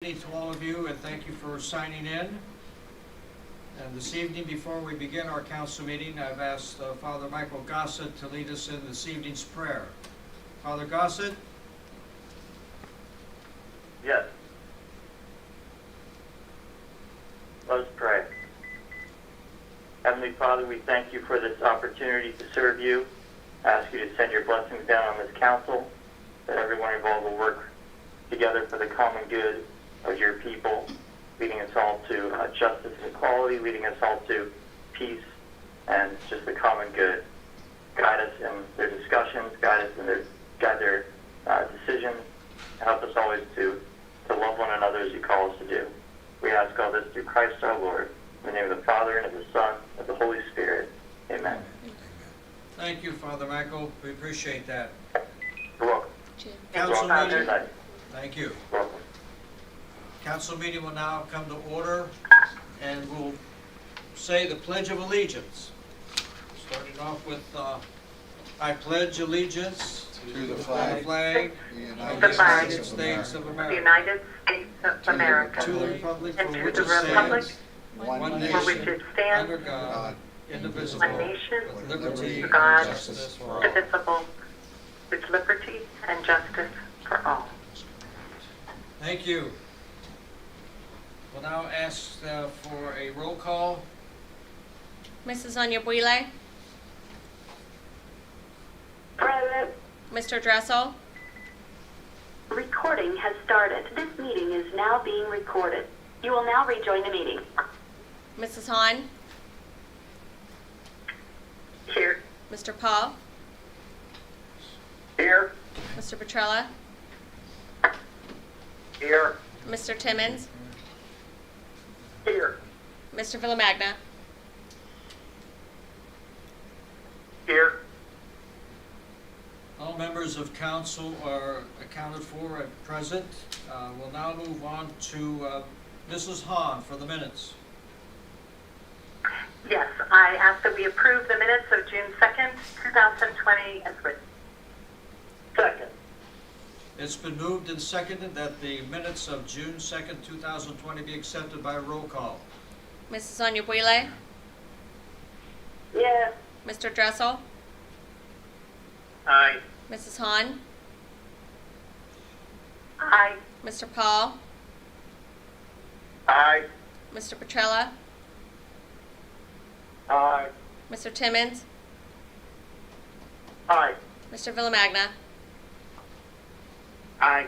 To all of you, and thank you for signing in. And this evening, before we begin our council meeting, I've asked Father Michael Gossett to lead us in this evening's prayer. Father Gossett? Yes. Let us pray. Heavenly Father, we thank you for this opportunity to serve you. I ask you to send your blessings down on this council, that everyone involved will work together for the common good of your people, leading us all to justice and equality, leading us all to peace and just the common good. Guide us in their discussions, guide their decisions, and help us always to love one another as you call us to do. We ask all this through Christ our Lord, in the name of the Father, and of the Son, and of the Holy Spirit. Amen. Thank you, Father Michael. We appreciate that. You're welcome. Council meeting. Thank you. You're welcome. Council meeting will now come to order, and we'll say the Pledge of Allegiance. Starting off with, I pledge allegiance to the flag of the United States of America, the United States of America, to the republic and for to which the it republic stands, one one for which nation, it stands, under God, indivisible, one nation, with liberty under God, and justice for all. indivisible, with liberty and justice for all. Thank you. We'll now ask for a roll call. Mrs. Onyebuile, Present. Mr. Dressel, Recording has started. This meeting is now being recorded. You will now rejoin the meeting. Mrs. Hahn, Here. Mr. Paul, Here. Mr. Petrella, Here. Mr. Timmons, Here. Mr. Villamagna. Here. All members of council are accounted for at present. We'll now move on to Mrs. Hahn for the minutes. Yes, I ask that we approve the minutes of June 2nd, 2020 as written. Second. It's been moved and seconded that the minutes of June 2nd, 2020 be accepted by roll call. Mrs. Onyebuile, Yes. Mr. Dressel, Aye. Mrs. Hahn, Aye. Mr. Paul, Aye. Mr. Petrella, Aye. Mr. Timmons, Aye. Mr. Villamagna. Aye.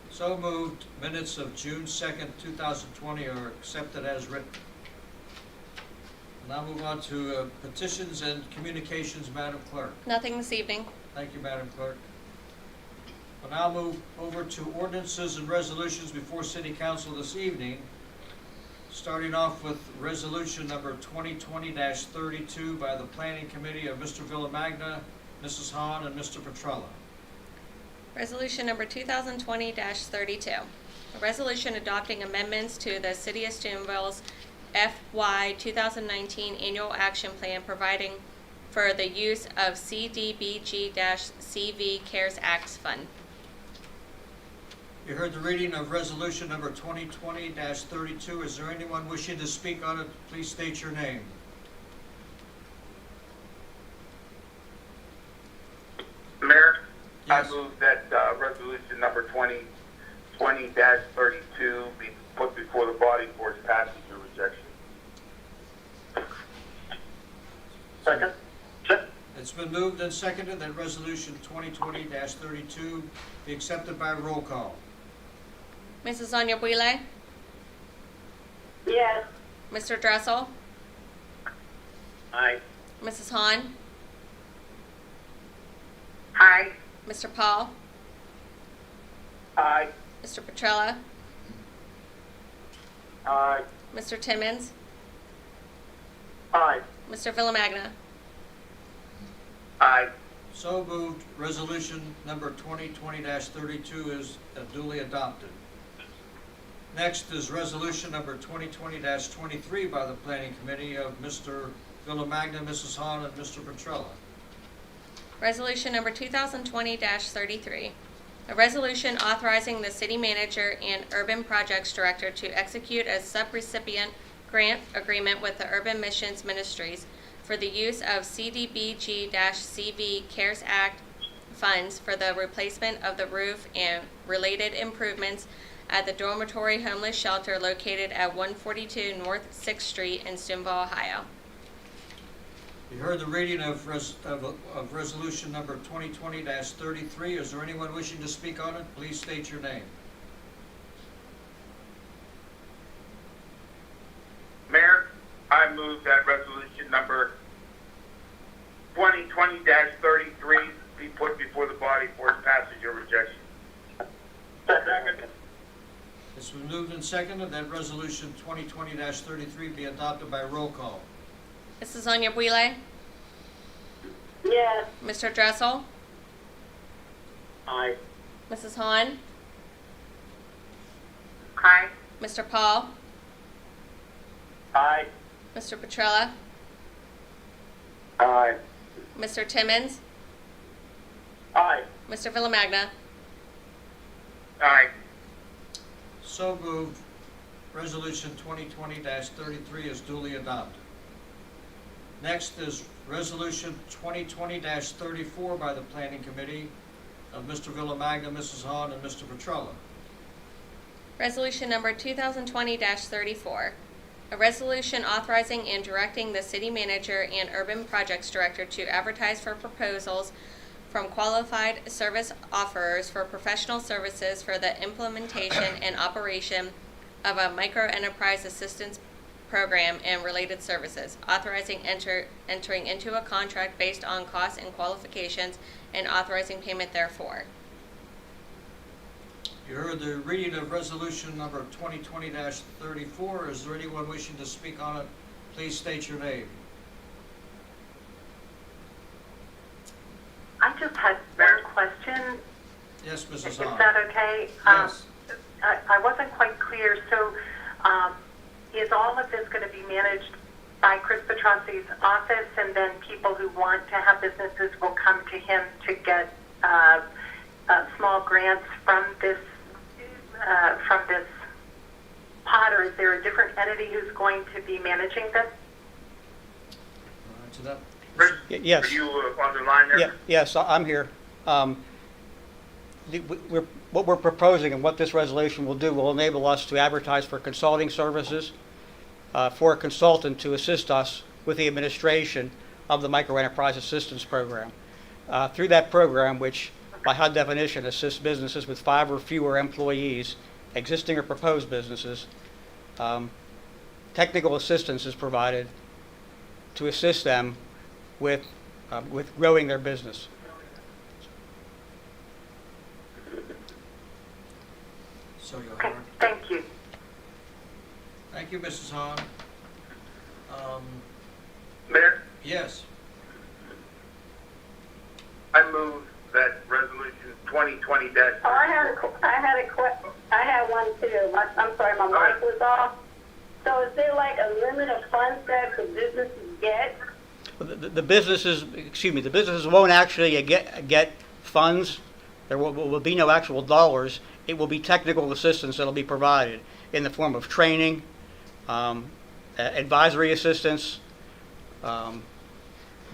So moved. Minutes of June 2nd, 2020 are accepted as written. We'll now move on to petitions and communications, Madam Clerk. Nothing this evening. Thank you, Madam Clerk. We'll now move over to ordinances and resolutions before City Council this evening, starting off with resolution number 2020-32 by the Planning Committee of Mr. Villamagna, Mrs. Hahn, and Mr. Petrella. Resolution number 2020-32. A resolution adopting amendments to the City of Steubenville's FY 2019 Annual Action Plan providing for the use of CDBG-CV CARES Act Fund. You heard the reading of resolution number 2020-32. Is there anyone wishing to speak on it? Please state your name. Mayor, Yes. I move that resolution number 2020-32 be put before the body for its passage or rejection. Second. It's been moved and seconded that resolution 2020-32 be accepted by roll call. Mrs. Onyebuile, Yes. Mr. Dressel, Aye. Mrs. Hahn, Aye. Mr. Paul, Aye. Mr. Petrella, Aye. Mr. Timmons, Aye. Mr. Villamagna. Aye. So moved. Resolution number 2020-32 is duly adopted. Next is resolution number 2020-23 by the Planning Committee of Mr. Villamagna, Mrs. Hahn, and Mr. Petrella. Resolution number 2020-33. A resolution authorizing the city manager and urban projects director to execute a subrecipient grant agreement with the Urban Missions Ministries for the use of CDBG-CV CARES Act funds for the replacement of the roof and related improvements at the dormitory homeless shelter located at 142 North 6th Street in Steubenville, Ohio. You heard the reading of resolution number 2020-33. Is there anyone wishing to speak on it? Please state your name. Mayor, I move that resolution number 2020-33 be put before the body for its passage or rejection. Second. It's been moved and seconded that resolution 2020-33 be adopted by roll call. Mrs. Onyebuile, Yes. Mr. Dressel, Aye. Mrs. Hahn, Aye. Mr. Paul, Aye. Mr. Petrella, Aye. Mr. Timmons, Aye. Mr. Villamagna. Aye. So moved. Resolution 2020-33 is duly adopted. Next is resolution 2020-34 by the Planning Committee of Mr. Villamagna, Mrs. Hahn, and Mr. Petrella. Resolution number 2020-34. A resolution authorizing and directing the city manager and urban projects director to advertise for proposals from qualified service offerers for professional services for the implementation and operation of a microenterprise assistance program and related services, authorizing entering into a contract based on costs and qualifications, and authorizing payment therefor. You heard the reading of resolution number 2020-34. Is there anyone wishing to speak on it? Please state your name. I just had one question. Yes, Mrs. Is Hahn. that okay? Yes. I wasn't quite clear. So is all of this going to be managed by Chris Petrosi's office, and then people who want to have businesses will come to him to get small grants from this pot, or is there a different entity who's going to be managing this? To that. Chris, Yes. are you on the line there? Yeah, yes, I'm here. What we're proposing and what this resolution will do will enable us to advertise for consulting services for a consultant to assist us with the administration of the Microenterprise Assistance Program. Through that program, which by high definition assists businesses with 5 or fewer employees, existing or proposed businesses, technical assistance is provided to assist them with growing their business. So you'll Okay, hear. thank you. Thank you, Mrs. Hahn. Mayor, Yes. I move that resolution 2020-33. Oh, I had one too. I'm sorry, my mic was off. So is there like a limit of funds that the businesses get? The businesses won't actually get funds. There will be no actual dollars. It will be technical assistance that will be provided in the form of training, advisory assistance,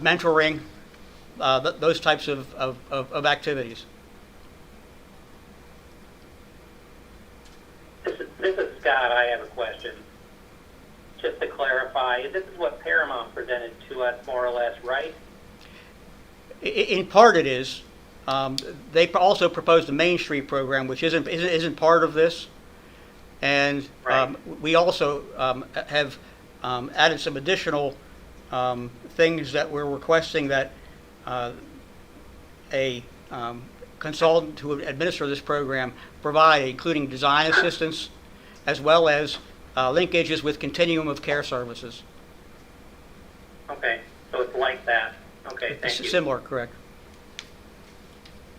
mentoring, those types of activities. This is Scott. I have a question. Just to clarify, this is what Paramount presented to us, more or less, right? In part, it is. They also proposed a Main Street program, which isn't part of this, and Right. we also have added some additional things that we're requesting that a consultant who would administer this program provide, including design assistance, as well as linkages with continuum of care services. Okay, so it's like that. Okay, thank you. Similar, correct.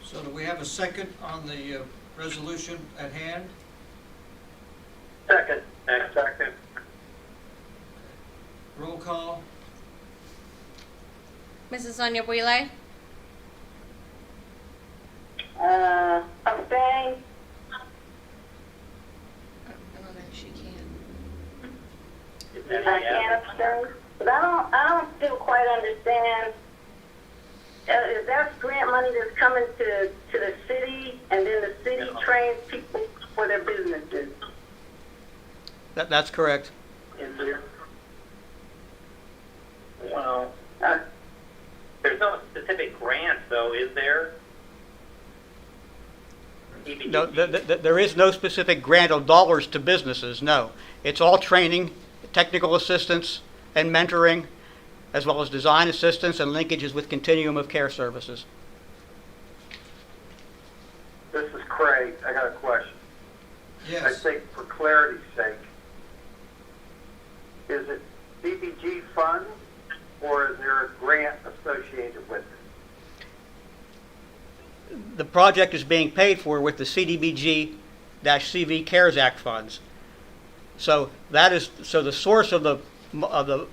So do we have a second on the resolution at hand? Second. Second. Roll call. Mrs. Onyebuile, canister. But I don't still quite understand. Is that grant money that's coming to the city, and then the city trains people for their businesses? That's correct. Is there? Well, there's no specific grant, though, is there? No, there is no specific grant of dollars to businesses, no. It's all training, technical assistance, and mentoring, as well as design assistance and linkages with continuum of care services. This is Craig. I got a question. I Yes. think for clarity's sake, is it CBG funds or is there a grant associated with it? The project is being paid for with the CDBG-CV CARES Act funds. So the source of the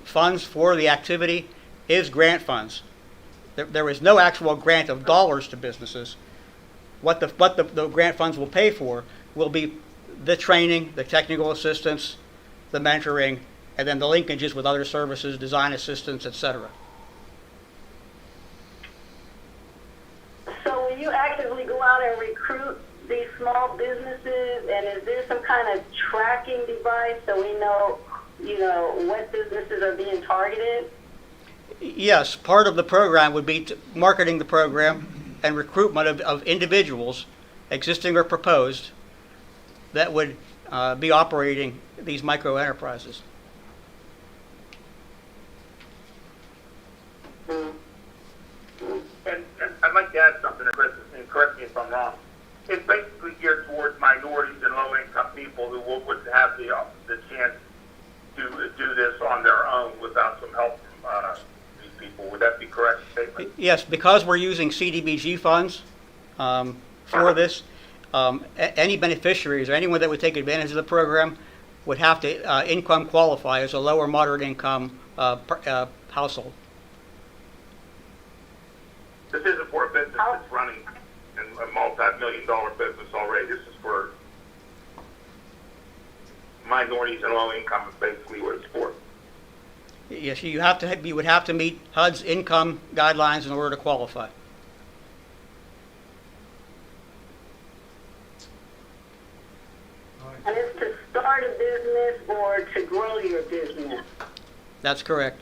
funds for the activity is grant funds. There is no actual grant of dollars to businesses. What the grant funds will pay for will be the training, the technical assistance, the mentoring, and then the linkages with other services, design assistance, etc. So will you actively go out and recruit these small businesses, and is there some kind of tracking device so we know, what businesses are being targeted? Yes, part of the program would be marketing the program and recruitment of individuals, existing or proposed, that would be operating these micro enterprises. And I'd like to add something to Chris, and correct me if I'm wrong. It's basically geared towards minorities and low-income people who would have the chance to do this on their own without some help from these people. Would that be correct statement? Yes, because we're using CDBG funds for this, any beneficiaries or anyone that would take advantage of the program would have to income qualify as a low or moderate income household. This isn't for a business that's running a multi-million-dollar business already. This is for minorities and low-income is basically what it's for. Yes, you would have to meet HUD's income guidelines in order to qualify. And it's to start a business or to grow your business? That's correct.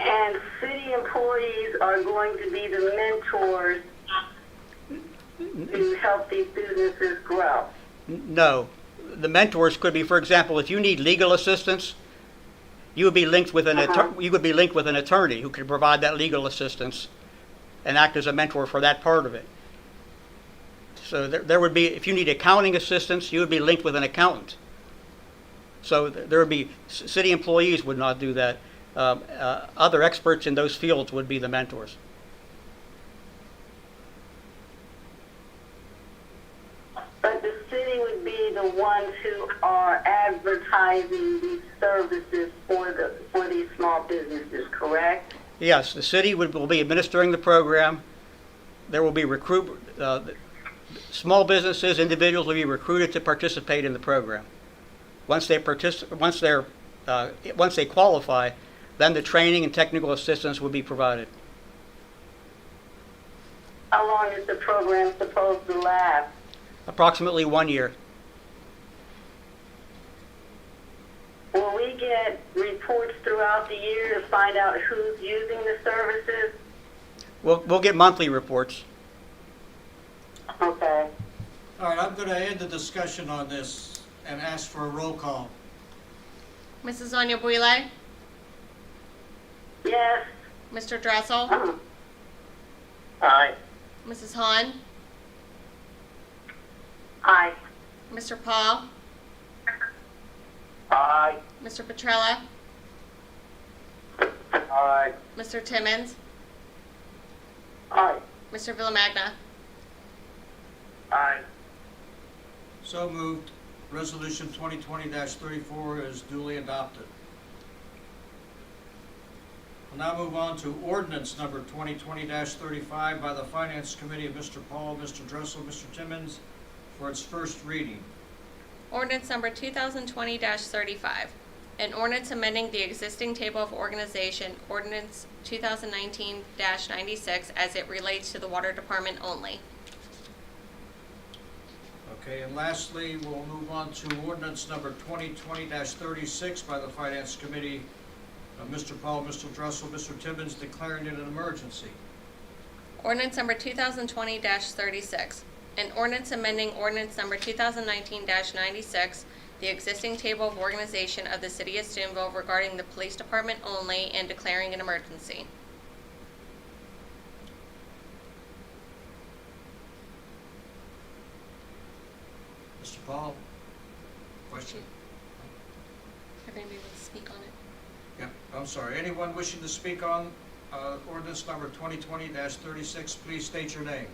And city employees are going to be the mentors to help these businesses grow? No. The mentors could be, for example, if you need legal assistance, you would be linked with an attorney who could provide that legal assistance and act as a mentor for that part of it. So there would be, if you need accounting assistance, you would be linked with an accountant. So there would be, city employees would not do that. Other experts in those fields would be the mentors. But the city would be the ones who are advertising these services for these small businesses, correct? Yes, the city will be administering the program. There will be small businesses, individuals will be recruited to participate in the program. Once they qualify, then the training and technical assistance will be provided. How long is the program supposed to last? Approximately 1 year. Will we get reports throughout the year to find out who's using the services? We'll get monthly reports. Okay. All right, I'm going to end the discussion on this and ask for a roll call. Mrs. Onyebuile, Yes. Mr. Dressel, Aye. Mrs. Hahn, Aye. Mr. Paul, Aye. Mr. Petrella, Aye. Mr. Timmons, Aye. Mr. Villamagna. Aye. So moved. Resolution 2020-34 is duly adopted. We'll now move on to ordinance number 2020-35 by the Finance Committee of Mr. Paul, Mr. Dressel, Mr. Timmons for its first reading. Ordinance number 2020-35. An ordinance amending the existing table of organization, ordinance 2019-96, as it relates to the water department only. Okay, and lastly, we'll move on to ordinance number 2020-36 by the Finance Committee. Mr. Paul, Mr. Dressel, Mr. Timmons declaring it an emergency. Ordinance number 2020-36. An ordinance amending ordinance number 2019-96, the existing table of organization of the City of Steubenville regarding the police department only and declaring an emergency. Mr. Paul, question? If anybody wants to speak on it. Yep, I'm sorry. Anyone wishing to speak on ordinance number 2020-36, please state your name.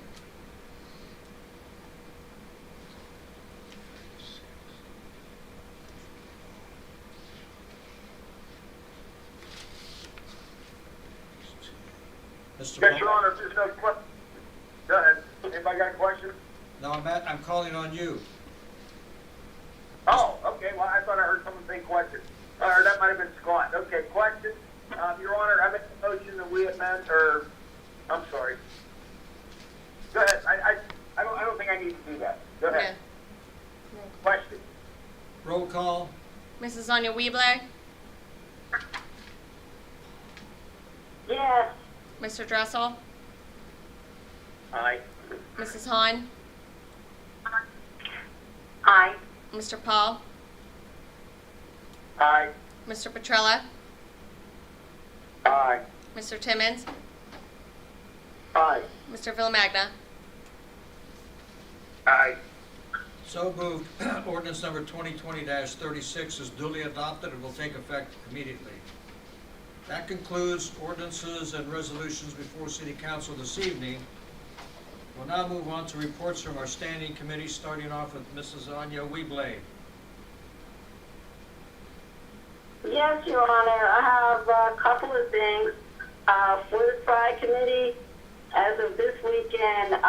Mr. Yes, Your Paul? Honor, if there's no question. Go ahead. Anybody got a question? No, I'm calling on you. Oh, okay, well, I thought I heard someone say question. Or that might have been Scott. Okay, question. Your Honor, I make a motion that we amend, or, I'm sorry. Go ahead. I don't think I need to do that. Go ahead. Question. Roll call. Mrs. Anya Weebley, Yes. Mr. Dressel, Aye. Mrs. Hahn, Aye. Mr. Paul, Aye. Mr. Petrella, Aye. Mr. Timmons, Aye. Mr. Villamagna. Aye. So moved. Ordinance number 2020-36 is duly adopted and will take effect immediately. That concludes ordinances and resolutions before City Council this evening. We'll now move on to reports from our standing committee, starting off with Mrs. Anya Weebley. Yes, Your Honor. I have a couple of things. For the Pride Committee, as of this weekend,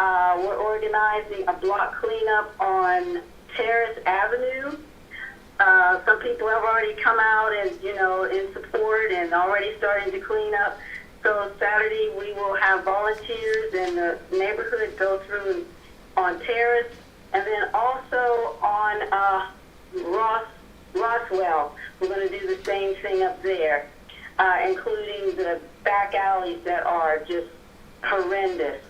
we're organizing a block cleanup on Terrace Avenue. Some people have already come out and, in support and already starting to clean up. So Saturday we will have volunteers in the neighborhood go through on Terrace, and then also on Roswell. We're going to do the same thing up there, including the back alleys that are just horrendous.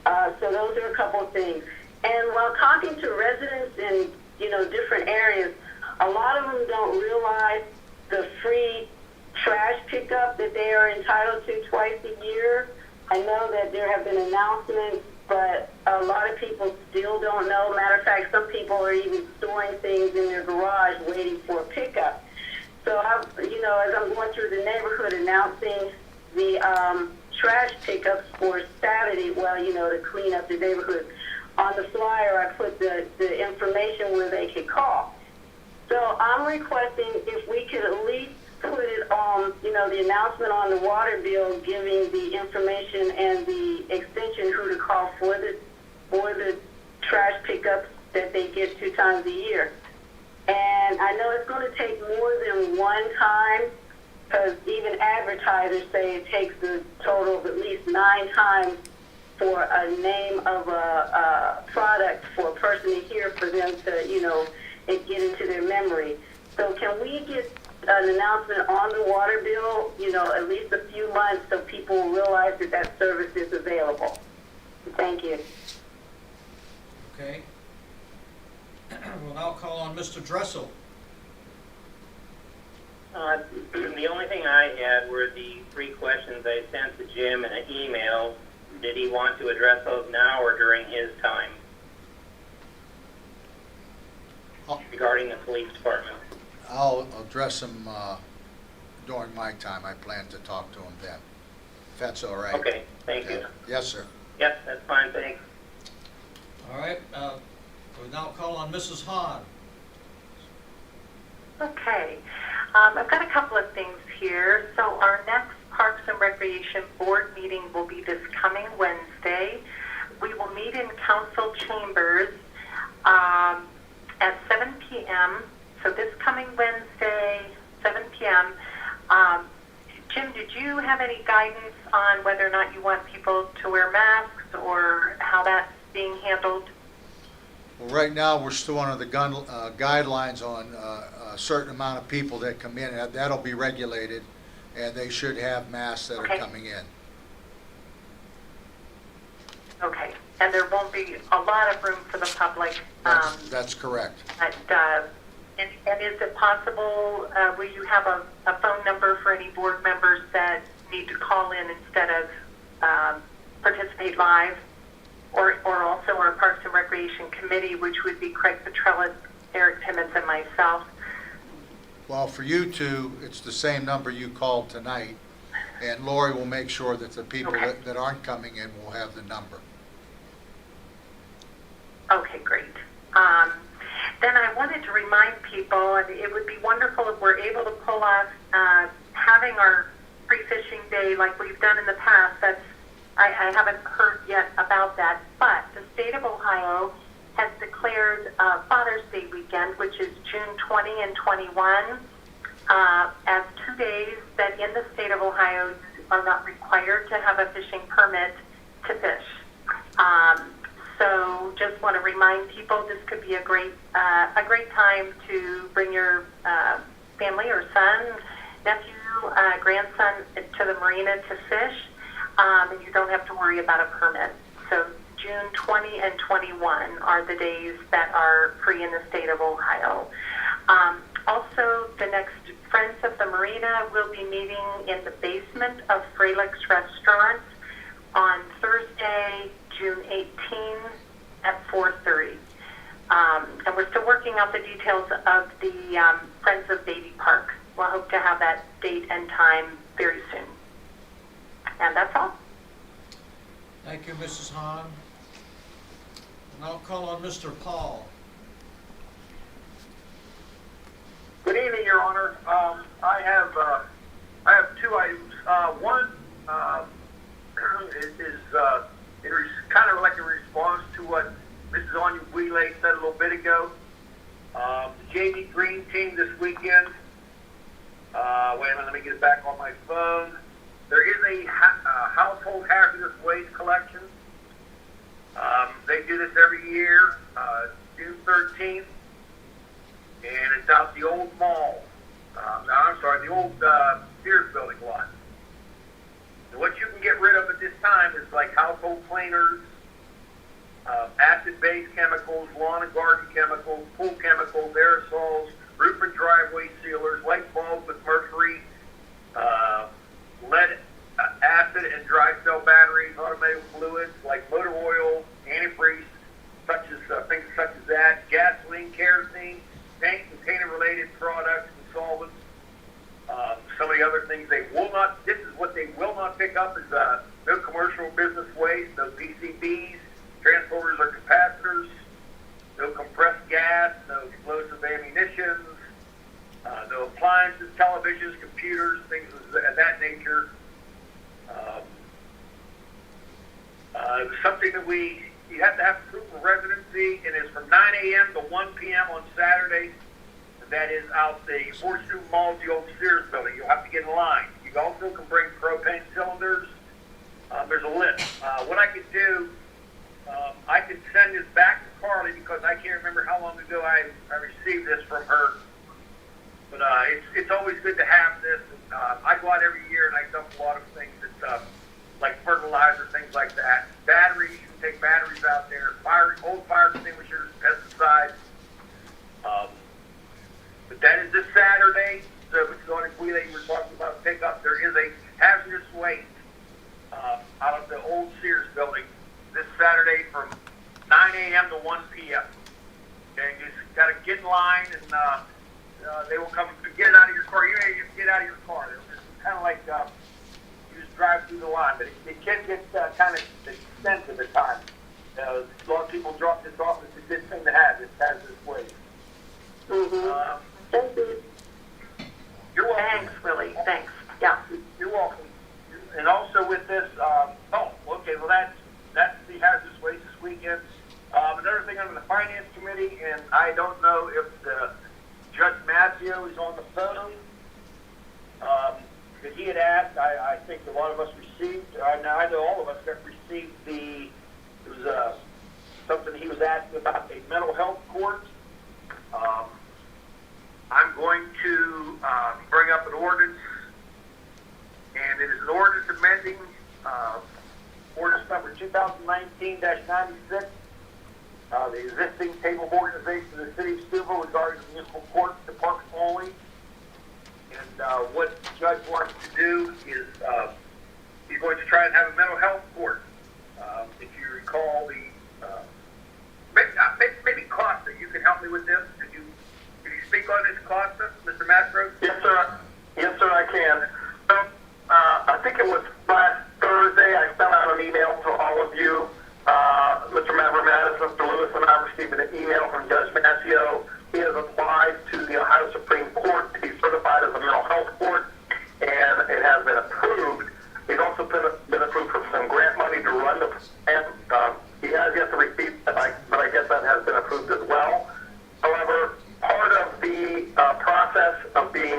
So those are a couple of things. And while talking to residents in, different areas, a lot of them don't realize the free trash pickup that they are entitled to twice a year. I know that there have been announcements, but a lot of people still don't know. Matter of fact, some people are even storing things in their garage waiting for a pickup. So, as I'm going through the neighborhood announcing the trash pickups for Saturday, to clean up the neighborhood, on the flyer I put the information where they could call. So I'm requesting if we could at least put it on, the announcement on the water bill, giving the information and the extension who to call for the trash pickups that they get 2 times a year. And I know it's going to take more than one time, because even advertisers say it takes a total of at least 9 times for a name of a product for a person to hear, for them to, it get into their memory. So can we get an announcement on the water bill, at least a few months, so people will realize that service is available? Thank you. Okay. We'll now call on Mr. Dressel. The only thing I had were the 3 questions I sent to Jim in an email. Did he want to address those now or during his time? Regarding the police department. I'll address him during my time. I plan to talk to him then, if that's all right. Okay, thank you. Yes, sir. Yep, that's fine, thanks. All right. We'll now call on Mrs. Hahn. Okay. I've got a couple of things here. So our next Parks and Recreation Board meeting will be this coming Wednesday. We will meet in council chambers, at 7 p.m., so this coming Wednesday, 7 p.m. Jim, did you have any guidance on whether or not you want people to wear masks or how that's being handled? Well, right now, we're still under the guidelines on a certain amount of people that come in. That'll be regulated, and they should have masks that Okay. are coming in. Okay, and there won't be a lot of room for the public. That's correct. And is it possible, will you have a phone number for any board members that need to call in instead of participate live? Or also our Parks and Recreation Committee, which would be Craig Petrellis, Eric Timmons, and myself. Well, for you two, it's the same number you called tonight, and Lori will make sure that the people Okay. that aren't coming in will have the number. Okay, great. Then I wanted to remind people, and it would be wonderful if we're able to pull off having our free fishing day like we've done in the past. I haven't heard yet about that, but the state of Ohio has declared Father's Day weekend, which is June 20 and 21, as 2 days that in the state of Ohio you are not required to have a fishing permit to fish. So just want to remind people this could be a great time to bring your family or son, nephew, grandson to the marina to fish, and you don't have to worry about a permit. So June 20 and 21 are the days that are free in the state of Ohio. Also, the next Friends of the Marina will be meeting in the basement of Fralix Restaurant on Thursday, June 18 at 4:30. And we're still working out the details of the Friends of Baby Park. We'll hope to have that date and time very soon. And that's all. Thank you, Mrs. Hahn. And I'll call on Mr. Paul. Good evening, Your Honor. I have two items. One is kind of like a response to what Mrs. Anya Wheeley said a little bit ago. The Jamie Green team this weekend. Wait a minute, let me get it back on my phone. There is a household hazardous waste collection. They do this every year, June 13th, and it's out the old mall. The old Sears building lot. And what you can get rid of at this time is like household cleaners, acid-based chemicals, lawn and garden chemicals, pool chemicals, aerosols, roof and driveway sealers, light bulbs with mercury, lead, acid and dry cell batteries, automatic fluids like motor oil, antifreeze, things such as that, gasoline, kerosene, paint, container-related products and solvents. Some of the other things this is what they will not pick up is no commercial business waste, no PCBs, transformers or capacitors, no compressed gas, no explosive ammunition, no appliances, televisions, computers, things of that nature. It was something that you have to have proof of residency, and it's from 9 a.m. to 1 p.m. on Saturday. That is out the Horseshoe Mall, the old Sears building. You'll have to get in line. You also can bring propane cylinders. There's a list. What I could do, I could send this back to Carly because I can't remember how long ago I received this from her. But it's always good to have this. I go out every year and I dump a lot of things that, like fertilizer, things like that. Batteries, you can take batteries out there. Old fire extinguishers, pesticides. But that is this Saturday. So it's going to Wheeler, you were talking about pickup. There is a hazardous waste out of the old Sears building this Saturday from 9 a.m. to 1 p.m. Okay, you just got to get in line and they will come get it out of your car. You may just get out of your car. It's kind of like you just drive through the line, but it can get kind of expensive at times. A lot of people drop this off. It's a good thing to have. This hazardous waste. Thank you. You're welcome. Thanks, Willie. Thanks. Yeah. You're welcome. And also with this, that's the hazardous waste this weekend. Another thing under the Finance Committee, and I don't know if Judge Mazzio is on the phone. Because he had asked, I think a lot of us received, I know all of us got received it was something he was asking about a mental health court. I'm going to bring up an ordinance, and it is an ordinance amending ordinance number 2019-96, the existing table of organization of the city of Steubenville regarding the municipal court department only. And what the judge wants to do is he's going to try and have a mental health court. If you recall, maybe Costa, you can help me with this. Could you speak on this, Costa, Mr. Mastro? Yes, sir. Yes, sir, I can. So, I think it was last Thursday, I sent out an email to all of you. Mr. Mavromatis, Mr. Lewis, and I received an email from Judge Mazzio. He has applied to the Ohio Supreme Court to be certified as a mental health court, and it has been approved. He's also been approved for some grant money to run the program. He has yet to receive it, but I guess that has been approved as well. However, part of the process of being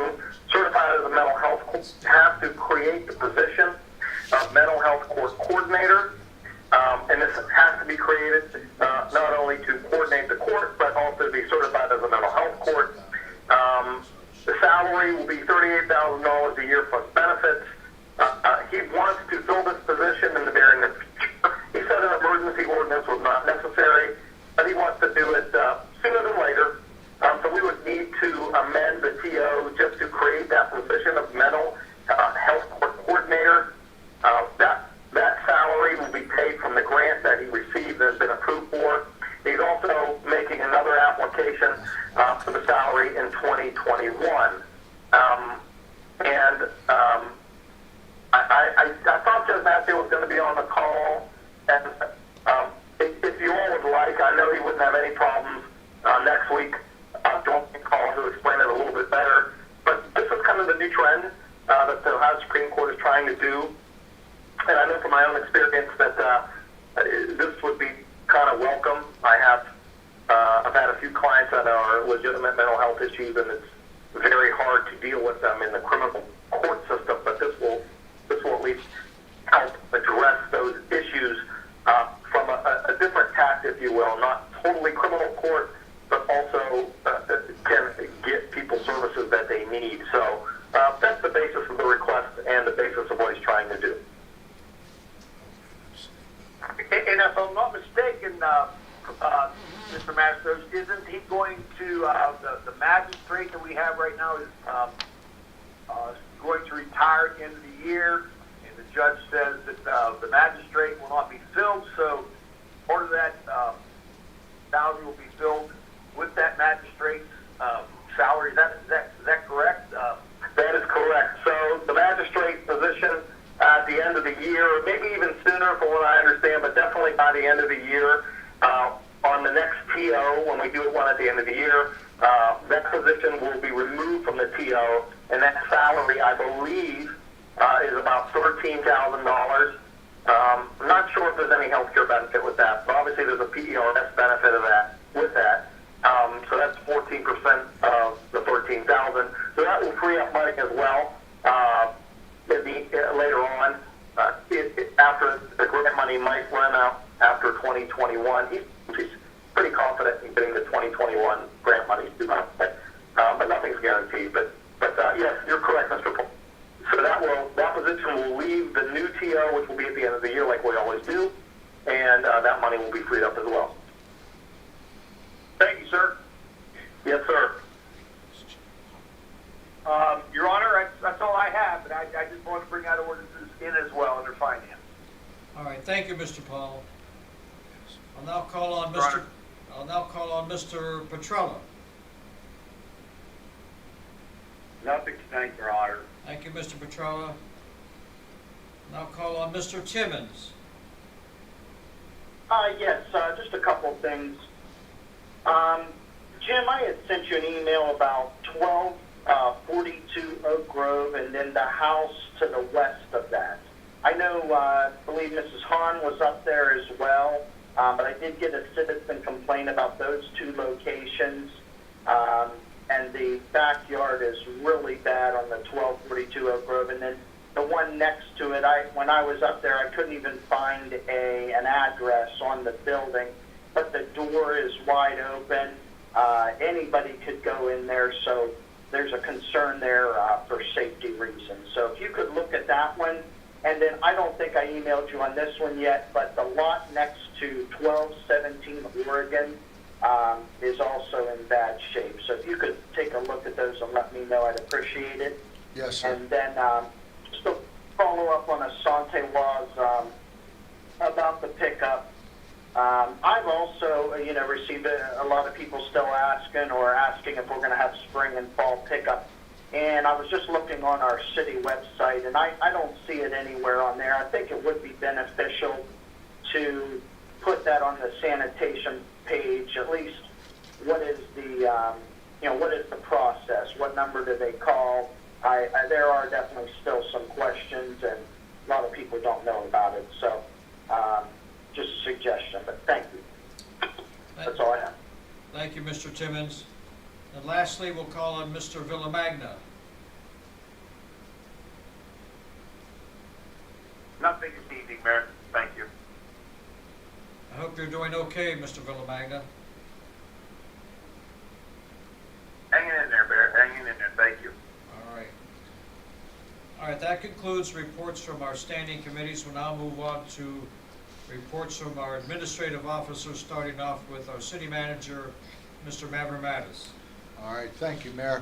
certified as a mental health court has to create the position of mental health court coordinator. And this has to be created not only to coordinate the court, but also to be certified as a mental health court. The salary will be $38,000 a year plus benefits. He wants to fill this position in the very near future. He said an emergency ordinance was not necessary, but he wants to do it sooner than later. So we would need to amend the TO just to create that position of mental health court coordinator. That salary will be paid from the grant that he received and has been approved for. He's also making another application for the salary in 2021. I thought Judge Matthew was going to be on the call, and if you all would like, I know he wouldn't have any problems next week joining the call to explain it a little bit better. But this is kind of the new trend that the Ohio Supreme Court is trying to do. And I know from my own experience that this would be kind of welcome. I've had a few clients that are legitimate mental health issues, and it's very hard to deal with them in the criminal court system. But this will at least help address those issues from a different tact, if you will, not totally criminal court, but also can get people services that they need. So that's the basis of the request and the basis of what he's trying to do. And if I'm not mistaken, Mr. Mastros, isn't he going to, the magistrate that we have right now is going to retire at the end of the year, and the judge says that the magistrate will not be filled, so part of that salary will be filled with that magistrate's salary. Is that correct? That is correct. So the magistrate position at the end of the year, maybe even sooner from what I understand, but definitely by the end of the year, on the next TO, when we do one at the end of the year, that position will be removed from the TO, and that salary, I believe, is about $13,000. I'm not sure if there's any health care benefit with that, but obviously there's a PERS benefit of that with that. So that's 14% of the $13,000. So that will free up money as well. Later on, after the grant money might run out after 2021, he's pretty confident in getting the 2021 grant money due out, but nothing's guaranteed. But yes, you're correct, Mr. Paul. So that position will leave the new TO, which will be at the end of the year, like we always do, and that money will be freed up as well. Thank you, sir. Yes, sir. Your Honor, that's all I have, but I just want to bring out ordinances in as well under finance. All right, thank you, Mr. Powell. I'll now call on Mr. Petrella. Nothing to thank, Your Honor. Thank you, Mr. Petrella. Now call on Mr. Timmons. Yes, just a couple of things. Jim, I had sent you an email about 1242 Oak Grove and then the house to the west of that. I know, I believe Mrs. Hahn was up there as well. But I did get a citizen complaint about those 2 locations. And the backyard is really bad on the 1242 Oak Grove. And then the one next to it, when I was up there, I couldn't even find an address on the building. But the door is wide open. Anybody could go in there, so there's a concern there for safety reasons. So if you could look at that one, and then I don't think I emailed you on this one yet, but the lot next to 1217 Oregon is also in bad shape. So if you could take a look at those and let me know, I'd appreciate it. Yes, sir. And then just to follow up on Asante was about the pickup. I've also, received a lot of people still asking if we're going to have spring and fall pickup. And I was just looking on our city website, and I don't see it anywhere on there. I think it would be beneficial to put that on the sanitation page, at least what is the, what is the process? What number do they call? There are definitely still some questions, and a lot of people don't know about it. So just a suggestion, but thank you. That's all I have. Thank you, Mr. Timmons. And lastly, we'll call on Mr. Villamagna. Nothing this evening, Mayor. Thank you. I hope you're doing okay, Mr. Villamagna. Hanging in there, Mayor. Hanging in there. Thank you. All right. All right, that concludes reports from our standing committees. We'll now move on to reports from our administrative officers, starting off with our city manager, Mr. Mavromatis. All right, thank you, Mayor.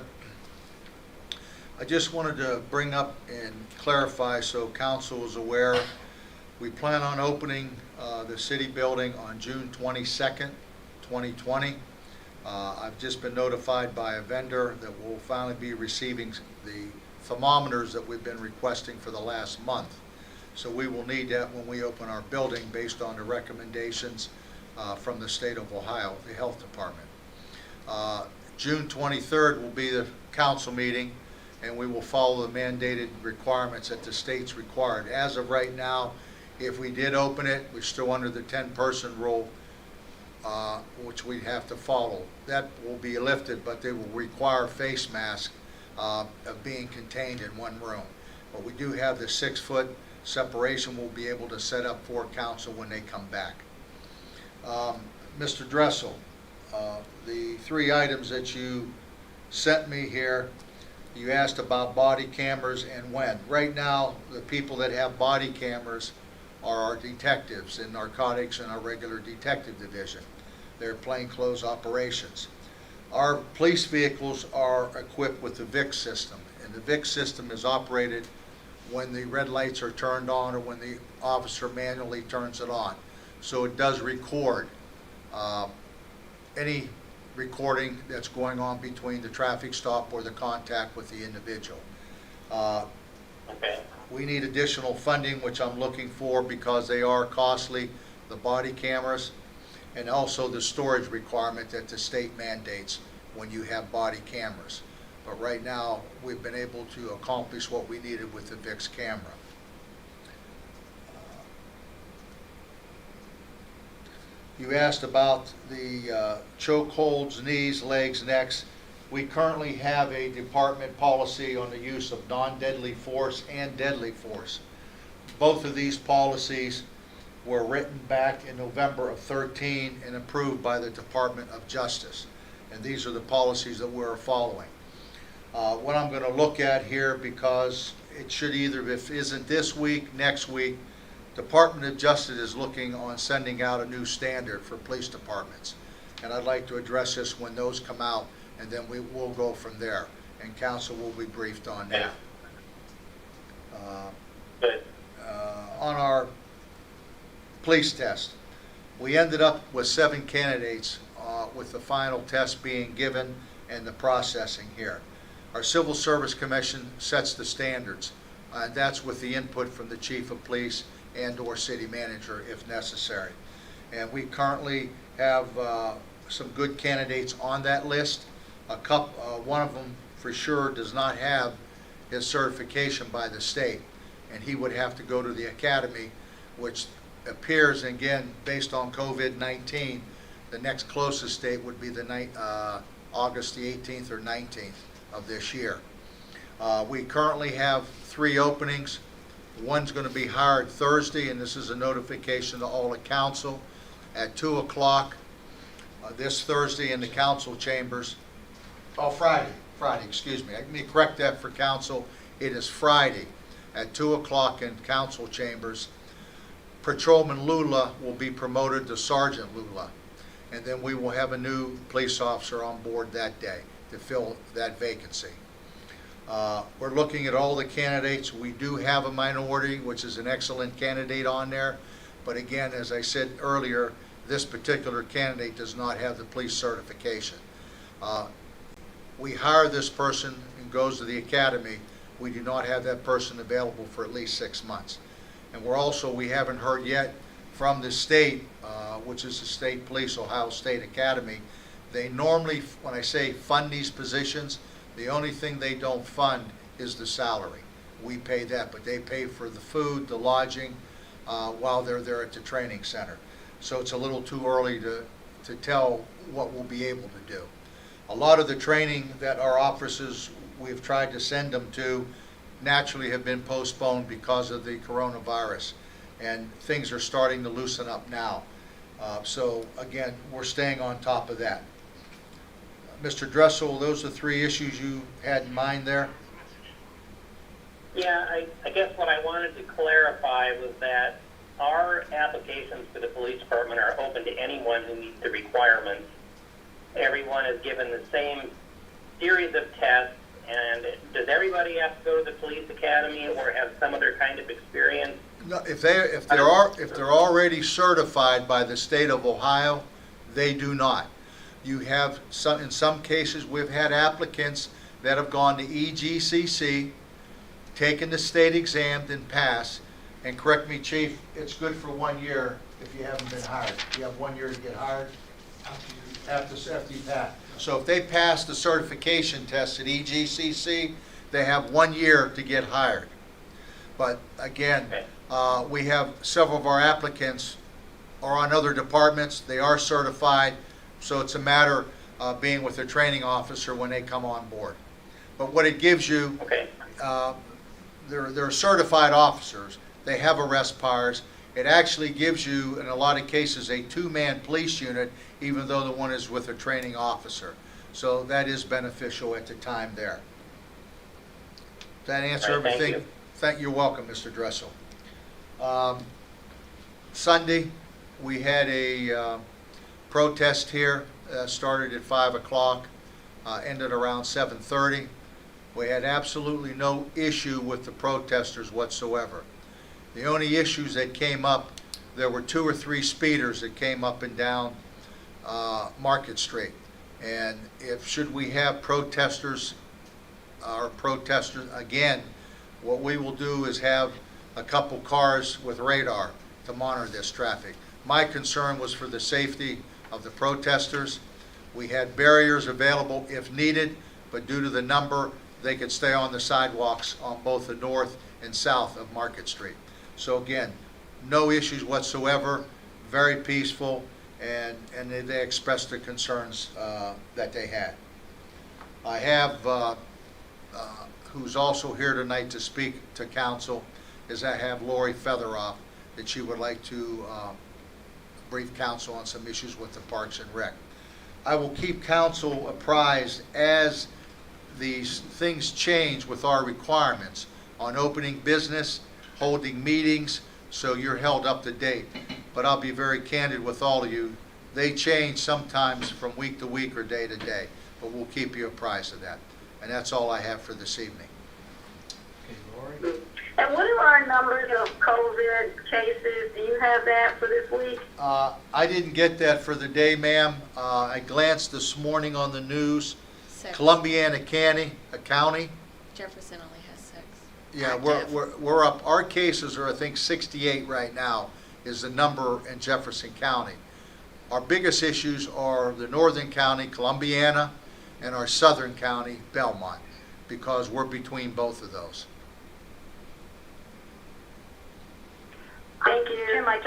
I just wanted to bring up and clarify so council is aware, we plan on opening the city building on June 22nd, 2020. I've just been notified by a vendor that we'll finally be receiving the thermometers that we've been requesting for the last month. So we will need that when we open our building based on the recommendations from the state of Ohio, the health department. June 23rd will be the council meeting, and we will follow the mandated requirements that the state's required. As of right now, if we did open it, we're still under the 10-person rule, which we have to follow. That will be lifted, but they will require face masks of being contained in one room. But we do have the 6-foot separation we'll be able to set up for council when they come back. Mr. Dressel, the 3 items that you sent me here, you asked about body cameras and when. Right now, the people that have body cameras are our detectives in narcotics and our regular detective division. They're plainclothes operations. Our police vehicles are equipped with the VIX system, and the VIX system is operated when the red lights are turned on or when the officer manually turns it on. So it does record any recording that's going on between the traffic stop or the contact with the individual. Okay. We need additional funding, which I'm looking for because they are costly, the body cameras, and also the storage requirement that the state mandates when you have body cameras. But right now, we've been able to accomplish what we needed with the VIX camera. You asked about the choke holds, knees, legs, necks. We currently have a department policy on the use of non-deadly force and deadly force. Both of these policies were written back in November of 13 and approved by the Department of Justice. And these are the policies that we're following. What I'm going to look at here, because it should either, if it isn't this week, next week, Department of Justice is looking on sending out a new standard for police departments. And I'd like to address this when those come out, and then we will go from there. And council will be briefed on that. Good. On our police test, we ended up with 7 candidates with the final test being given and the processing here. Our Civil Service Commission sets the standards, and that's with the input from the Chief of Police and or City Manager if necessary. And we currently have some good candidates on that list. One of them for sure does not have his certification by the state, and he would have to go to the academy, which appears, again, based on COVID-19, the next closest date would be the August the 18th or 19th of this year. We currently have 3 openings. One's going to be hired Thursday, and this is a notification to all the council at 2 o'clock this Thursday in the council chambers. Oh, Friday, excuse me. Let me correct that for council. It is Friday at 2 o'clock in council chambers. Patrolman Lula will be promoted to Sergeant Lula, and then we will have a new police officer on board that day to fill that vacancy. We're looking at all the candidates. We do have a minority, which is an excellent candidate on there, but again, as I said earlier, this particular candidate does not have the police certification. We hire this person and goes to the academy. We do not have that person available for at least 6 months. And we haven't heard yet from the state, which is the state police, Ohio State Academy. They normally, when I say fund these positions, the only thing they don't fund is the salary. We pay that, but they pay for the food, the lodging, while they're there at the training center. So it's a little too early to tell what we'll be able to do. A lot of the training that our officers, we've tried to send them to, naturally have been postponed because of the coronavirus, and things are starting to loosen up now. So again, we're staying on top of that. Mr. Dressel, those are 3 issues you had in mind there? Yeah, I guess what I wanted to clarify was that our applications for the police department are open to anyone who meets the requirements. Everyone is given the same series of tests, and does everybody have to go to the police academy or have some other kind of experience? No, if they're already certified by the state of Ohio, they do not. You have in some cases we've had applicants that have gone to EGCC, taken the state exam, and passed. And correct me, Chief, it's good for 1 year if you haven't been hired. You have 1 year to get hired after you pass. So if they pass the certification test at EGCC, they have 1 year to get hired. But again, we have several of our applicants are on other departments. They are certified, so it's a matter of being with their training officer when they come on board. But what it gives you, they're certified officers. They have arrest powers. It actually gives you, in a lot of cases, a 2-man police unit, even though the one is with a training officer. So that is beneficial at the time there. Does that answer everything? You're welcome, Mr. Dressel. Sunday, we had a protest here, started at 5 o'clock, ended around 7:30. We had absolutely no issue with the protesters whatsoever. The only issues that came up, there were 2 or 3 speeders that came up and down Market Street. And should we have protesters again, what we will do is have a couple cars with radar to monitor this traffic. My concern was for the safety of the protesters. We had barriers available if needed, but due to the number, they could stay on the sidewalks on both the north and south of Market Street. So again, no issues whatsoever, very peaceful, and they expressed their concerns that they had. I have, who's also here tonight to speak to council, is I have Lori Featheroff, that she would like to brief council on some issues with the Parks and Rec. I will keep council apprised as these things change with our requirements on opening business, holding meetings, so you're held up to date. But I'll be very candid with all of you. They change sometimes from week to week or day to day, but we'll keep you apprised of that. And that's all I have for this evening. Okay, Lori? And what are our numbers of COVID cases? Do you have that for this week? I didn't get that for the day, ma'am. I glanced this morning on the news. 6. Columbiana County. Jefferson only has 6. Yeah, Active. we're up. Our cases are, I think, 68 right now is the number in Jefferson County. Our biggest issues are the northern county, Columbiana, and our southern county, Belmont, because we're between both of those. Thank you. Jim, I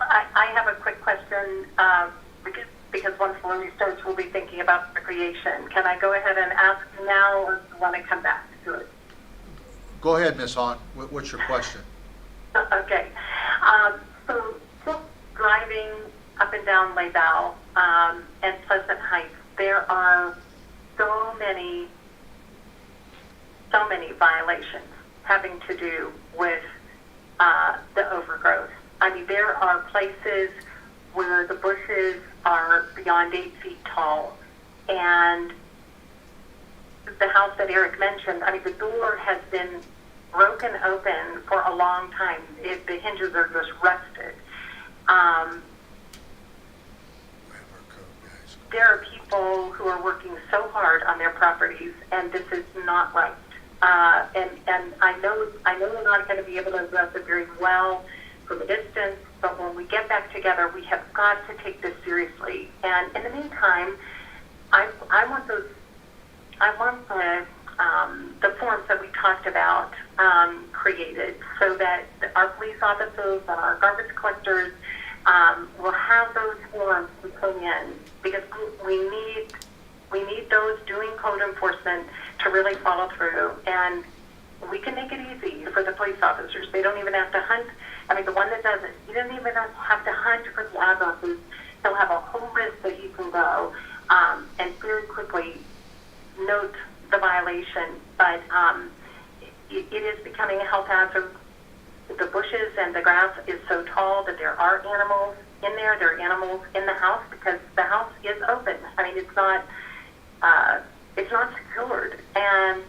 I have a quick question, because once Lori starts, we'll be thinking about recreation. Can I go ahead and ask now, or do you want to come back to it? Go ahead, Ms. Hahn. What's your question? Okay. So just driving up and down Laval and Pleasant Heights, there are so many violations having to do with the overgrowth. I mean, there are places where the bushes are beyond 8 feet tall, and the house that Eric mentioned, I mean, the door has been broken open for a long time. The hinges are just rusted. There are people who are working so hard on their properties, and this is not right. And I know we're not going to be able to address it very well from a distance, but when we get back together, we have got to take this seriously. And in the meantime, I want the forms that we talked about created, so that our police officers and our garbage collectors will have those forms to put in, because we need those doing code enforcement to really follow through. And we can make it easy for the police officers. They don't even have to hunt. I mean, the one that does it, he doesn't even have to hunt for the addresses. He'll have a whole list that he can go and very quickly note the violation. But it is becoming a health hazard. The bushes and the grass is so tall that there are animals in there. There are animals in the house because the house is open. I mean, it's not secured, and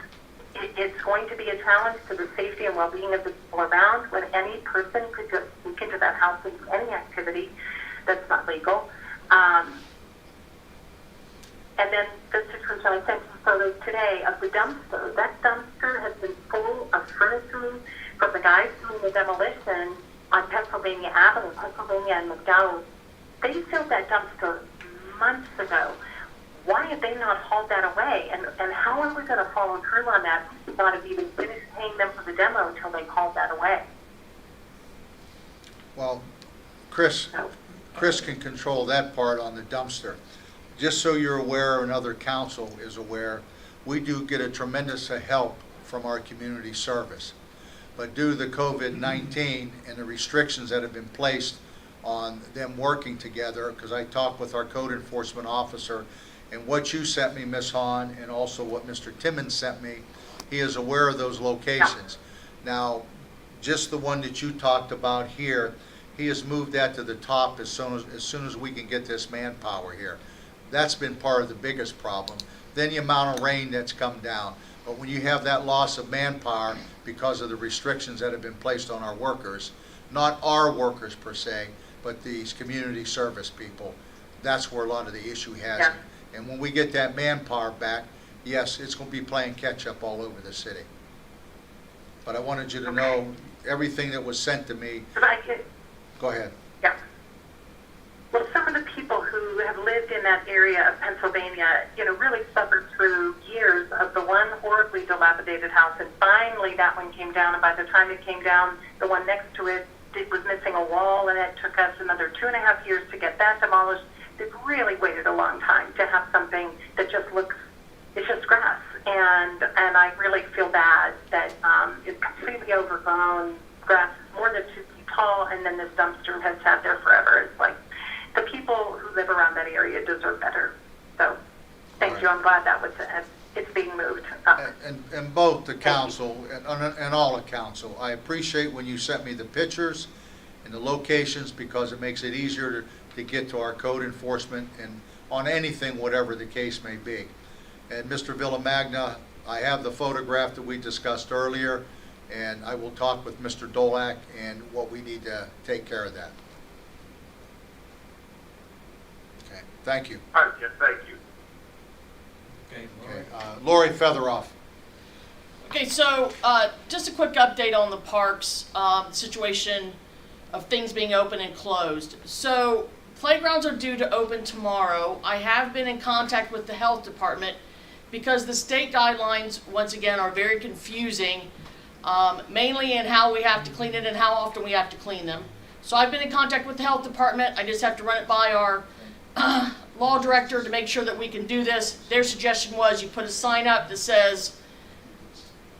it's going to be a challenge to the safety and well-being of the people around when any person could just sneak into that house and do any activity that's not legal. And then the situation, I sent some photos today of the dumpster. That dumpster has been full of furniture from the guys doing the demolition on Pennsylvania Avenue, Pennsylvania and McDowell. They filled that dumpster months ago. Why have they not hauled that away? And how are we going to follow through on that? We should not have even finished paying them for the demo until they hauled that away. Well, Chris can control that part on the dumpster. Just so you're aware, and other council is aware, we do get a tremendous help from our community service. But due to the COVID-19 and the restrictions that have been placed on them working together, because I talked with our code enforcement officer, and what you sent me, Ms. Hahn, and also what Mr. Timmons sent me, he is aware of those locations. Now, just the one that you talked about here, he has moved that to the top as soon as we can get this manpower here. That's been part of the biggest problem. Then the amount of rain that's come down. But when you have that loss of manpower because of the restrictions that have been placed on our workers, not our workers per se, but these community service people, that's where a lot of the issue has. Yeah. And when we get that manpower back, yes, it's going to be playing catch up all over the city. But I wanted you to know everything that was sent to me. Go ahead. Yeah. Well, some of the people who have lived in that area of Pennsylvania, really suffered through years of the one horribly dilapidated house, and finally that one came down, and by the time it came down, the one next to it was missing a wall, and it took us another 2.5 years to get that demolished. They've really waited a long time to have something that just looks, it's just grass, and I really feel bad that it's completely overgrown. Grass is more than 2 feet tall, and then this dumpster has sat there forever. It's like, the people who live around that area deserve better. So, thank you. I'm glad that was it's being moved. And both the council and all the council, I appreciate when you sent me the pictures and the locations, because it makes it easier to get to our code enforcement and on anything, whatever the case may be. And Mr. Villamagna, I have the photograph that we discussed earlier, and I will talk with Mr. Dolak and what we need to take care of that. Okay, thank you. Okay, thank you. Okay, Okay, Lori Featheroff. Okay, so just a quick update on the parks situation of things being open and closed. So playgrounds are due to open tomorrow. I have been in contact with the health department because the state guidelines, once again, are very confusing, mainly in how we have to clean it and how often we have to clean them. So I've been in contact with the health department. I just have to run it by our law director to make sure that we can do this. Their suggestion was you put a sign up that says,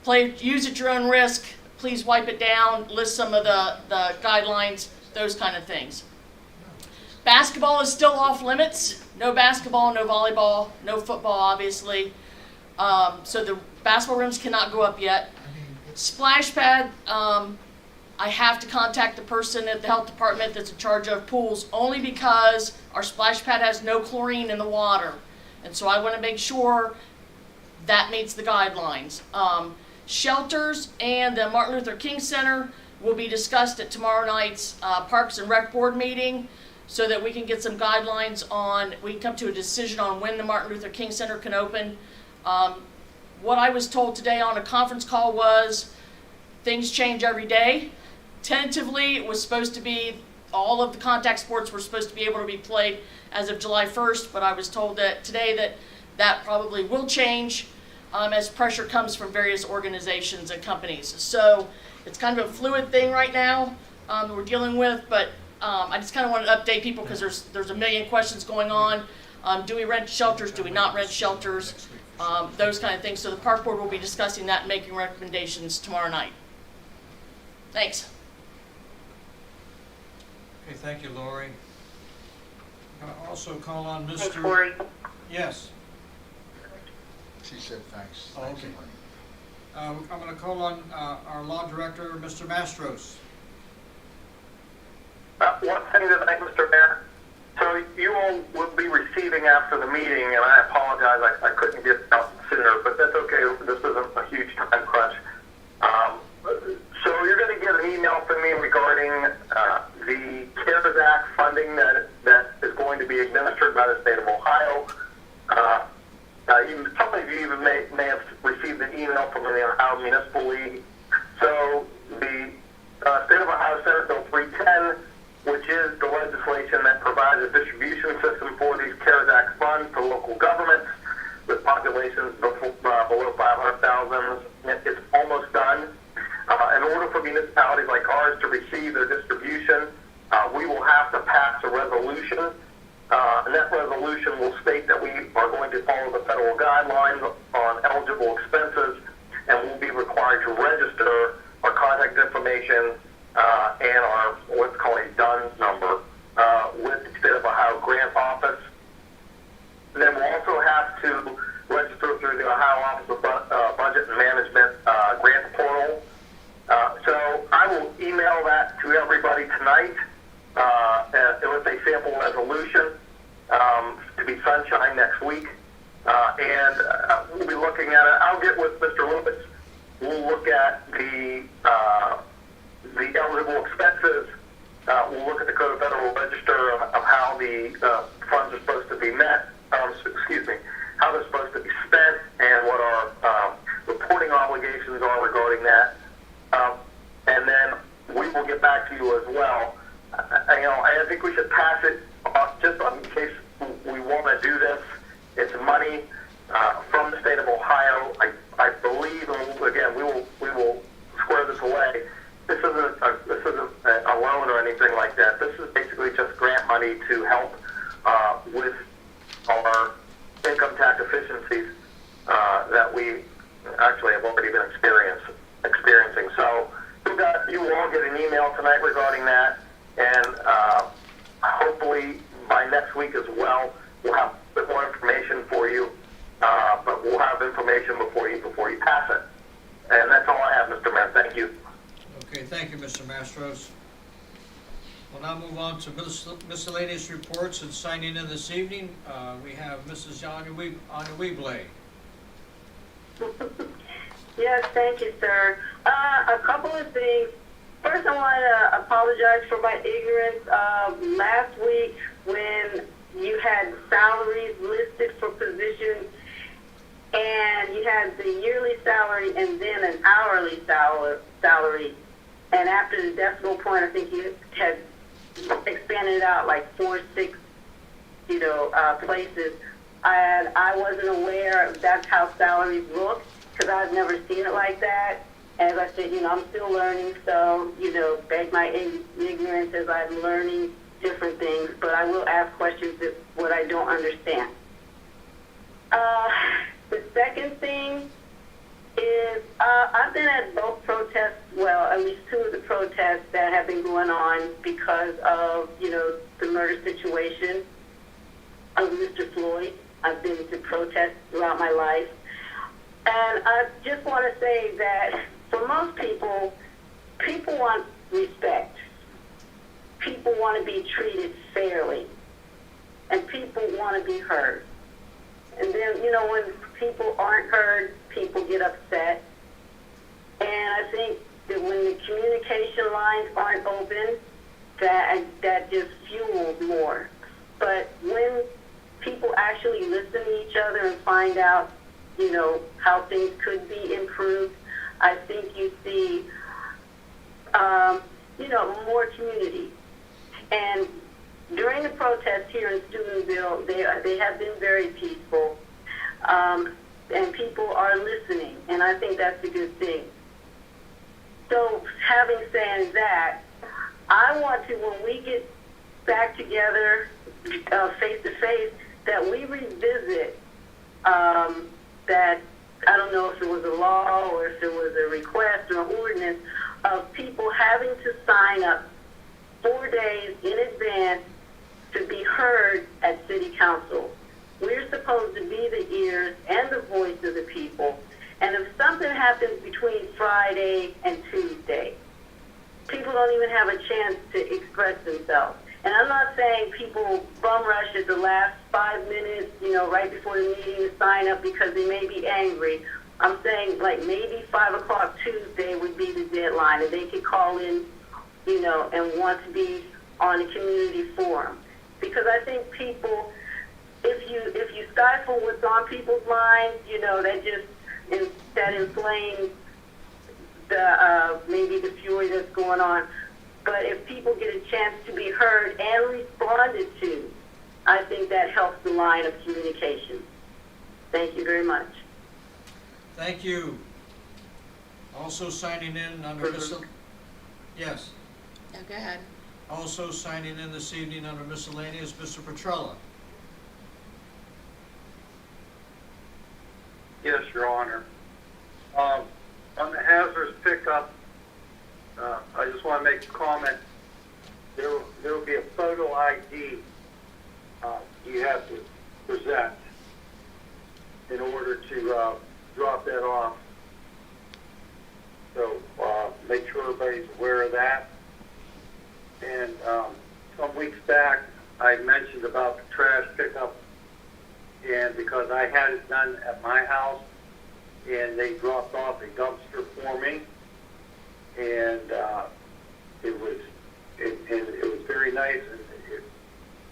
use at your own risk, please wipe it down, list some of the guidelines, those kind of things. Basketball is still off limits. No basketball, no volleyball, no football, obviously. So the basketball rims cannot go up yet. Splash pad, I have to contact the person at the health department that's in charge of pools, only because our splash pad has no chlorine in the water. And so I want to make sure that meets the guidelines. Shelters and the Martin Luther King Center will be discussed at tomorrow night's Parks and Rec Board meeting, so that we can get some guidelines on, we can come to a decision on when the Martin Luther King Center can open. What I was told today on a conference call was things change every day. Tentatively, it was supposed to be, all of the contact sports were supposed to be able to be played as of July 1st, but I was told that today that probably will change as pressure comes from various organizations and companies. So it's kind of a fluid thing right now we're dealing with, but I just kind of wanted to update people because there's a million questions going on. Do we rent shelters? Do we not rent shelters? Those kind of things. So the park board will be discussing that and making recommendations tomorrow night. Thanks. Okay, thank you, Lori. I'll also call on Mr. Thanks, Lori. Yes. She said thanks. Oh, Thanks, okay. honey. I'm going to call on our law director, Mr. Mastros. One thing tonight, Mr. Mayor. So you all will be receiving after the meeting, and I apologize I couldn't get out sooner, but that's okay. This isn't a huge time crunch. So you're going to get an email from me regarding the CARES Act funding that is going to be administered by the state of Ohio. Some of you even may have received an email from the Ohio Municipal League. So the state of Ohio Senate Bill 310, which is the legislation that provides a distribution system for these CARES Act funds to local governments with populations below 500,000. It's almost done. In order for municipalities like ours to receive their distribution, we will have to pass a resolution. And that resolution will state that we are going to follow the federal guidelines on eligible expenses, and we'll be required to register our contact information and our what's called a DUNS number with the State of Ohio Grant Office. And then we'll also have to register through the Ohio Office of Budget and Management grant portal. So I will email that to everybody tonight with a sample resolution to be sunshine next week. And we'll be looking at it. I'll get with Mr. Lewis. We'll look at the eligible expenses. We'll look at the Code of Federal Register of how the funds are supposed to be met. How they're supposed to be spent, and what our reporting obligations are regarding that. And then we will get back to you as well. I think we should pass it just in case we want to do this. It's money from the state of Ohio. I believe, and again, we will square this away. This isn't a loan or anything like that. This is basically just grant money to help with our income tax efficiencies that we actually have already been experiencing. So you will all get an email tonight regarding that, and hopefully by next week as well, we'll have a bit more information for you, but we'll have information before you pass it. And that's all I have, Mr. Mayor. Thank you. Okay, thank you, Mr. Mastros. We'll now move on to miscellaneous reports and signing in this evening. We have Mrs. Anya Weebley. Yes, thank you, sir. A couple of things. First, I want to apologize for my ignorance. Last week, when you had salaries listed for positions, and you had the yearly salary and then an hourly salary, and after the decimal point, I think you had expanded it out like 4, 6, places. And I wasn't aware that's how salaries look, because I've never seen it like that. as I said, I'm still learning, so, beg my ignorance as I'm learning different things, but I will ask questions if what I don't understand. The second thing is I've been at both protests, well, at least two of the protests that have been going on because of, the murder situation of Mr. Floyd. I've been to protests throughout my life. And I just want to say that for most people, people want respect. People want to be treated fairly. And people want to be heard. And then, when people aren't heard, people get upset. And I think that when the communication lines aren't open, that just fuels more. But when people actually listen to each other and find out, how things could be improved, I think you see, more community. And during the protests here in Steubenville, they have been very peaceful, and people are listening, and I think that's a good thing. So, having said that, I want to, when we get back together face to face, that we revisit that, I don't know if it was a law or if it was a request or an ordinance of people having to sign up 4 days in advance to be heard at City Council. We're supposed to be the ears and the voice of the people. And if something happens between Friday and Tuesday, people don't even have a chance to express themselves. And I'm not saying people bum rush at the last 5 minutes, right before the meeting to sign up because they may be angry. I'm saying like maybe 5 o'clock Tuesday would be the deadline, and they could call in, and want to be on a community forum. Because I think people, if you stifle what's on people's minds, that inflames the maybe the fury that's going on. But if people get a chance to be heard and responded to, I think that helps the line of communication. Thank you very much. Thank you. Also signing in under Yes. No, go ahead. Also signing in this evening under miscellaneous, Mr. Petrella. Yes, Your Honor. On the hazardous pickup, I just want to make a comment. There will be a photo ID you have to present in order to drop that off. So make sure everybody's aware of that. And some weeks back, I mentioned about the trash pickup, and because I had it done at my house, and they dropped off a dumpster for me, and it was very nice,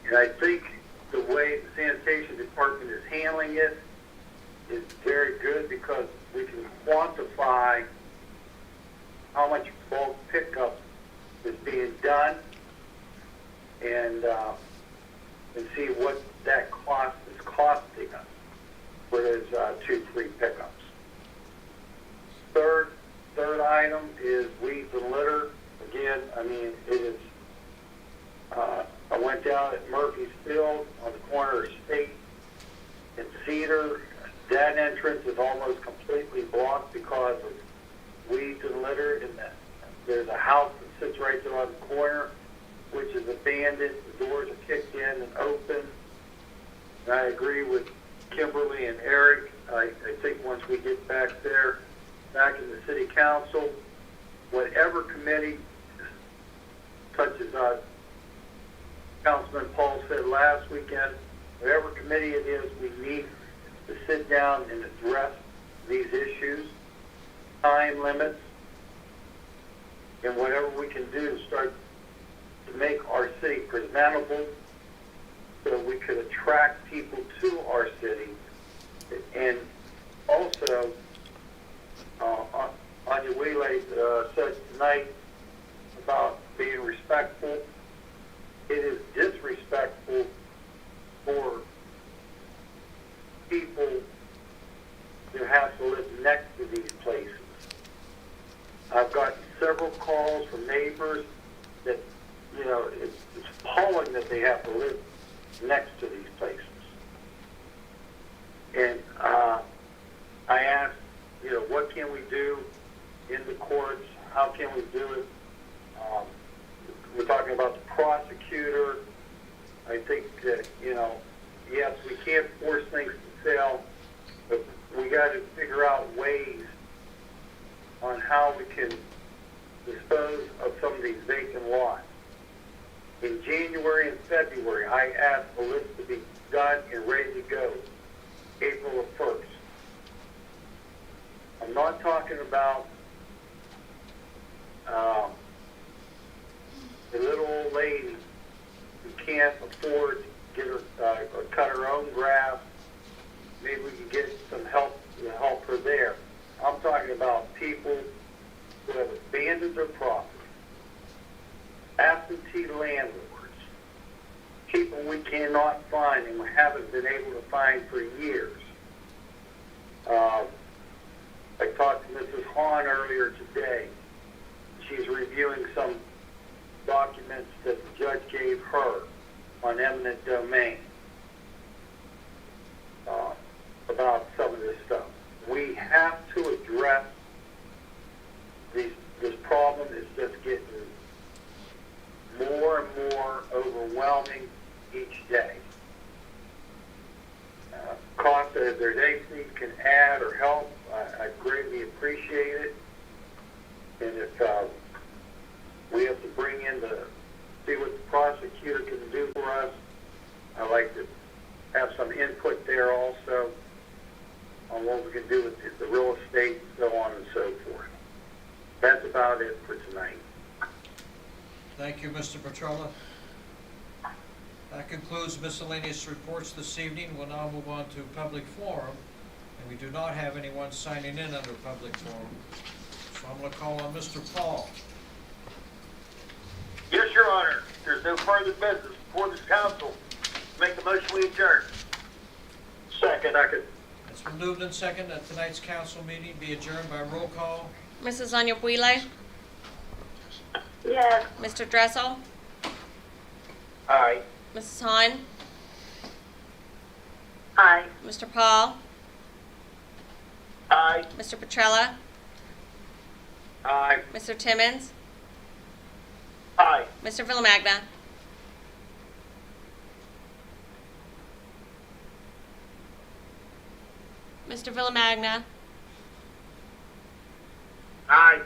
and I think the way the sanitation department is handling it is very good because we can quantify how much bulk pickup is being done, and see what that cost is costing us for those 2-3 pickups. Third item is weeds and litter. Again, it is. I went down at Murphy's Field on the corner of State and Cedar. That entrance is almost completely blocked because of weeds and litter. And there's a house that sits right there on the corner, which is abandoned. The doors are kicked in and open. And I agree with Kimberly and Eric. I think once we get back in the city council, whatever committee, such as Councilman Paul said last weekend, whatever committee it is, we need to sit down and address these issues, time limits, and whatever we can do to start to make our city presentable so we could attract people to our city. And also, Anya Wheeley said tonight about being respectful. It is disrespectful for people who have to live next to these places. neighbors that, you know, it's appalling that they have to live next to these places. And I asked, you know, what can we do in the courts? How can we do it? We're talking about the prosecutor. I think that, you know, yes, we can't force things to sell, but we got to figure out ways on how we can dispose of some of these vacant lots. In January and February, I asked the list to be done and ready to go April the 1st. I'm not talking about the little old lady who can't afford to get her, or cut her own grass. Maybe we can get some help to help her there. I'm talking about people who have abandoned their property, absentee landlords, people we cannot find and we haven't been able to find for years. I talked to Mrs. Hahn earlier today. She's reviewing some documents that the judge gave her on eminent domain about some of this stuff. We have to address this problem. Is just getting more and more overwhelming each day. Costa, if there's anything you can add or help, I greatly appreciate it. And if we have to bring in see what the prosecutor can do for us, I'd like to have some input there also on what we can do with the real estate and so on and so forth. That's about it for tonight. Thank you, Mr. Petrola. That concludes miscellaneous reports this evening. We'll now move on to public forum, and we do not have anyone signing in under public forum. So I'm going to call on Mr. Paul. Yes, Your Honor. If there's no further business before this council, make the motion we adjourn. Second. It's been moved and seconded that tonight's council meeting be adjourned by roll call. Mrs. Onyebuile, Yes. Mr. Dressel, Aye. Mrs. Hahn, Aye. Mr. Paul, Aye. Mr. Petrella, Aye. Mr. Timmons, Aye. Mr. Villamagna. Mr. Villamagna, Aye.